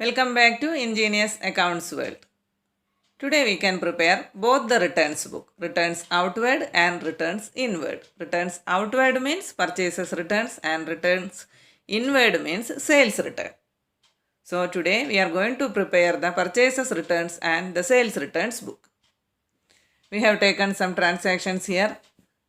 Welcome back to Ingenious Accounts World. Today we can prepare both the returns book, returns outward and returns inward. Returns outward means purchases returns and returns inward means sales return. So today we are going to prepare the purchases returns and the sales returns book. We have taken some transactions here.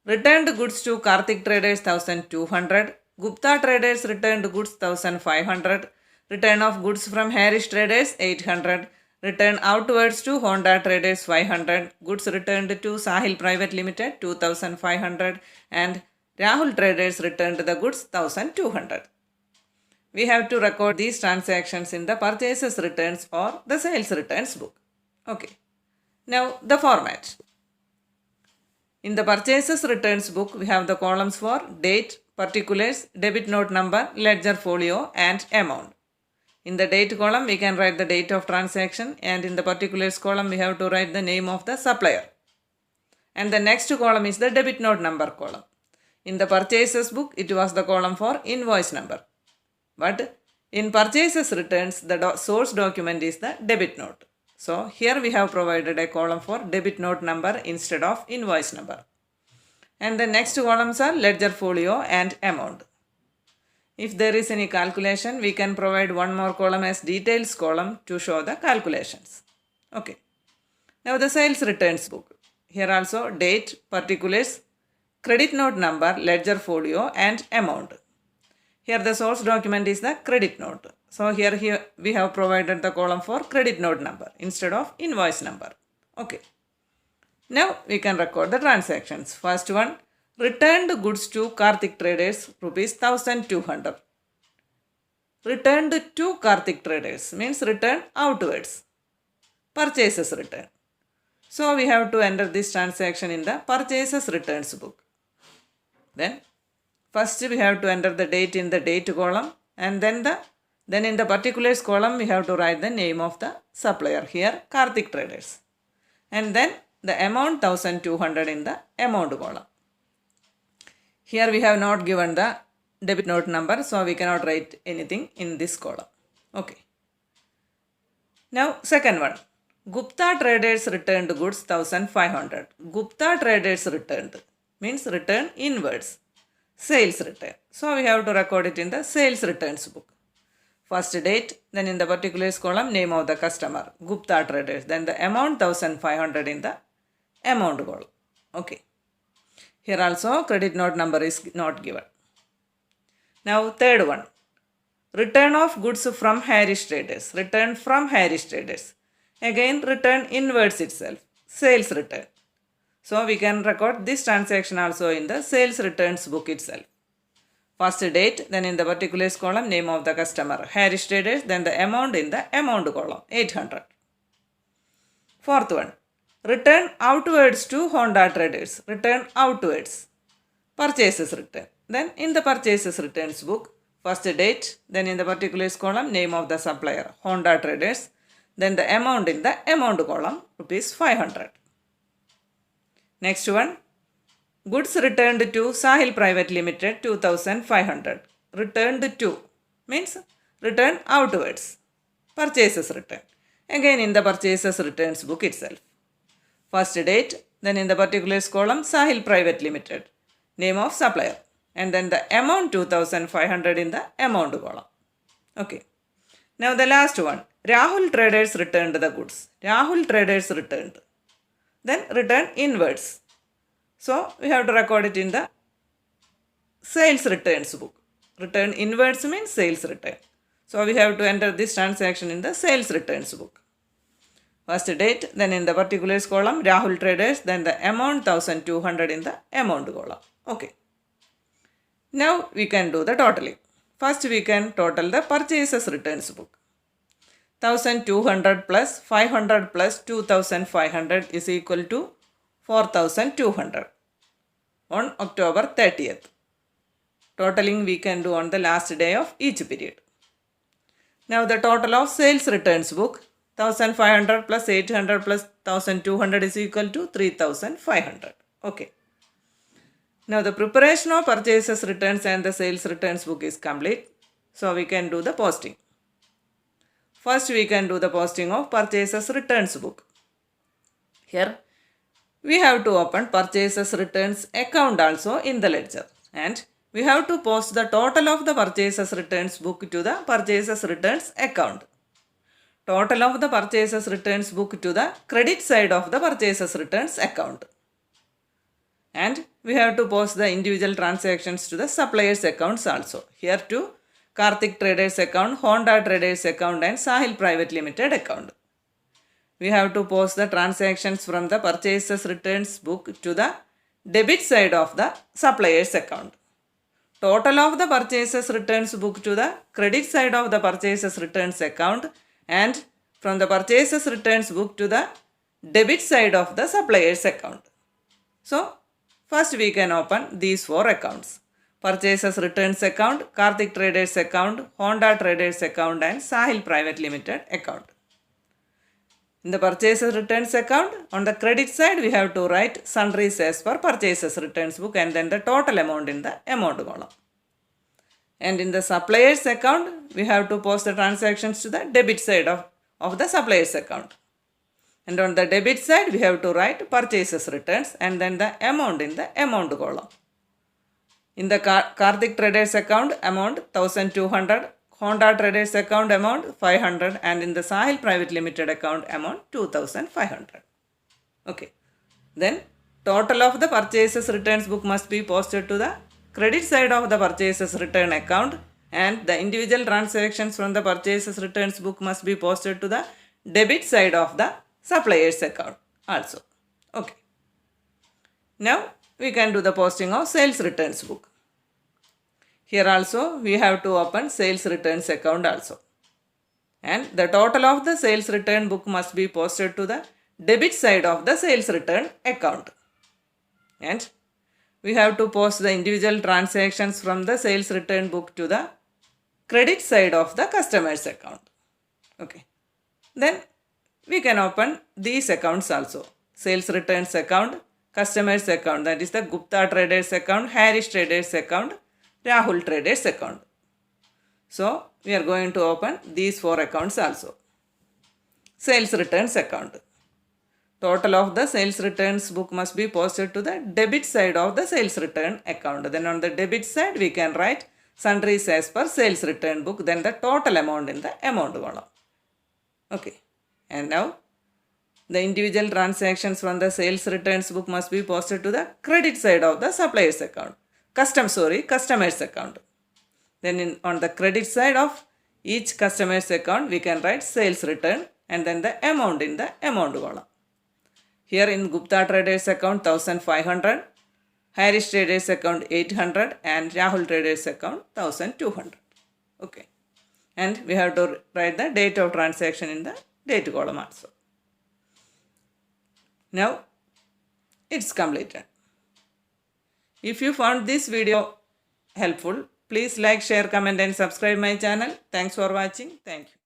Returned goods to Karthik Traders 1200, Gupta Traders returned goods 1500, return of goods from Harris Traders 800, return outwards to Honda Traders 500, goods returned to Sahil Private Limited 2500 and Rahul Traders returned the goods 1200. We have to record these transactions in the purchases returns or the sales returns book. Okay. Now the format. In the purchases returns book, we have the columns for date, particulars, debit note number, ledger folio and amount. In the date column, we can write the date of transaction, and in the particulars column, we have to write the name of the supplier. And the next column is the debit note number column. In the purchases book, it was the column for invoice number. But in purchases returns, the source document is the debit note. So here we have provided a column for debit note number instead of invoice number. And the next columns are ledger folio and amount. If there is any calculation, we can provide one more column as details column to show the calculations. Okay. Now the sales returns book. Here also date, particulars, credit note number, ledger folio and amount. Here the source document is the credit note. So here we have provided the column for credit note number instead of invoice number. Okay. Now we can record the transactions. First one, returned goods to Karthik Traders rupees 1200. Returned to Karthik Traders means return outwards. Purchases return. So we have to enter this transaction in the purchases returns book. Then first we have to enter the date in the date column, and then in the particulars column we have to write the name of the supplier, here Karthik Traders, and then the amount 1200 in the amount column. Here we have not given the debit note number, so we cannot write anything in this column. Okay. Now second one, Gupta Traders returned goods 1500. Gupta Traders returned means return inwards. Sales return. So we have to record it in the sales returns book. First date, then in the particulars column name of the customer, Gupta Traders, then the amount 1500 in the amount column. Okay. Here also credit note number is not given. Now third one, return of goods from Harris Traders. Return from Harris Traders. Again return inwards itself. Sales return. So we can record this transaction also in the sales returns book itself. First date, then in the particulars column name of the customer, Harris Traders, then the amount in the amount column, 800. Fourth one, return outwards to Honda Traders. Return outwards. Purchases return. Then in the purchases returns book, first date, then in the particulars column name of the supplier, Honda Traders, then the amount in the amount column, rupees 500. Next one, goods returned to Sahil Private Limited 2500. Returned to means return outwards. Purchases return. Again in the purchases returns book itself. First date, then in the particulars column Sahil Private Limited, name of supplier, and then the amount 2500 in the amount column. Okay. Now the last one, Rahul Traders returned the goods. Rahul Traders returned. Then return inwards. So we have to record it in the sales returns book. Return inwards means sales return. So we have to enter this transaction in the sales returns book. First date, then in the particulars column Rahul Traders, then the amount 1200 in the amount column. Okay. Now we can do the totaling. First we can total the purchases returns book. 1200 plus 500 plus 2500 is equal to 4200 on October 30th. Totaling we can do on the last day of each period. Now the total of sales returns book, 1500 plus 800 plus 1200 is equal to 3500. Okay. Now the preparation of purchases returns and the sales returns book is complete. So we can do the posting. first we can do the posting of purchases returns book. Here we have to open purchases returns account also in the ledger, and we have to post the total of the purchases returns book to the purchases returns account. Total of the purchases returns book to the credit side of the purchases returns account. And we have to post the individual transactions to the suppliers accounts also. Here to Karthik Traders account, Honda Traders account and Sahil Private Limited account. We have to post the transactions from the purchases returns book to the debit side of the suppliers account. Total of the purchases returns book to the credit side of the purchases returns account, and from the purchases returns book to the debit side of the suppliers account. So first we can open these four accounts: purchases returns account, Karthik Traders account, Honda Traders account and Sahil Private Limited account. In the purchases returns account, on the credit side we have to write sundries as per purchases returns book and then the total amount in the amount column. And in the suppliers account, we have to post the transactions to the debit side of the suppliers account. And on the debit side, we have to write purchases returns and then the amount in the amount column. In the Karthik Traders account, amount 1200, Honda Traders account amount 500 and in the Sahil Private Limited account amount 2500. Okay. Then total of the purchases returns book must be posted to the credit side of the purchases return account, and the individual transactions from the purchases returns book must be posted to the debit side of the suppliers account also. Okay. Now we can do the posting of sales returns book. Here also we have to open sales returns account also. And the total of the sales return book must be posted to the debit side of the sales return account. And we have to post the individual transactions from the sales return book to the credit side of the customer's account. Okay. Then we can open these accounts also: sales returns account, customers account, that is the Gupta Traders account, Harris Traders account, Rahul Traders account. So we are going to open these four accounts also. Sales returns account. Total of the sales returns book must be posted to the debit side of the sales return account. Then on the debit side we can write sundries as per sales return book, then the total amount in the amount column. Okay. And now the individual transactions from the sales returns book must be posted to the credit side of the suppliers account. Customers account. Then on the credit side of each customer's account we can write sales return and then the amount in the amount column. Here in Gupta Traders account 1500, Harris Traders account 800 and Rahul Traders account 1200. Okay. And we have to write the date of transaction in the date column also. Now it's completed. If you found this video helpful, please like, share, comment and subscribe my channel. Thanks for watching. Thank you.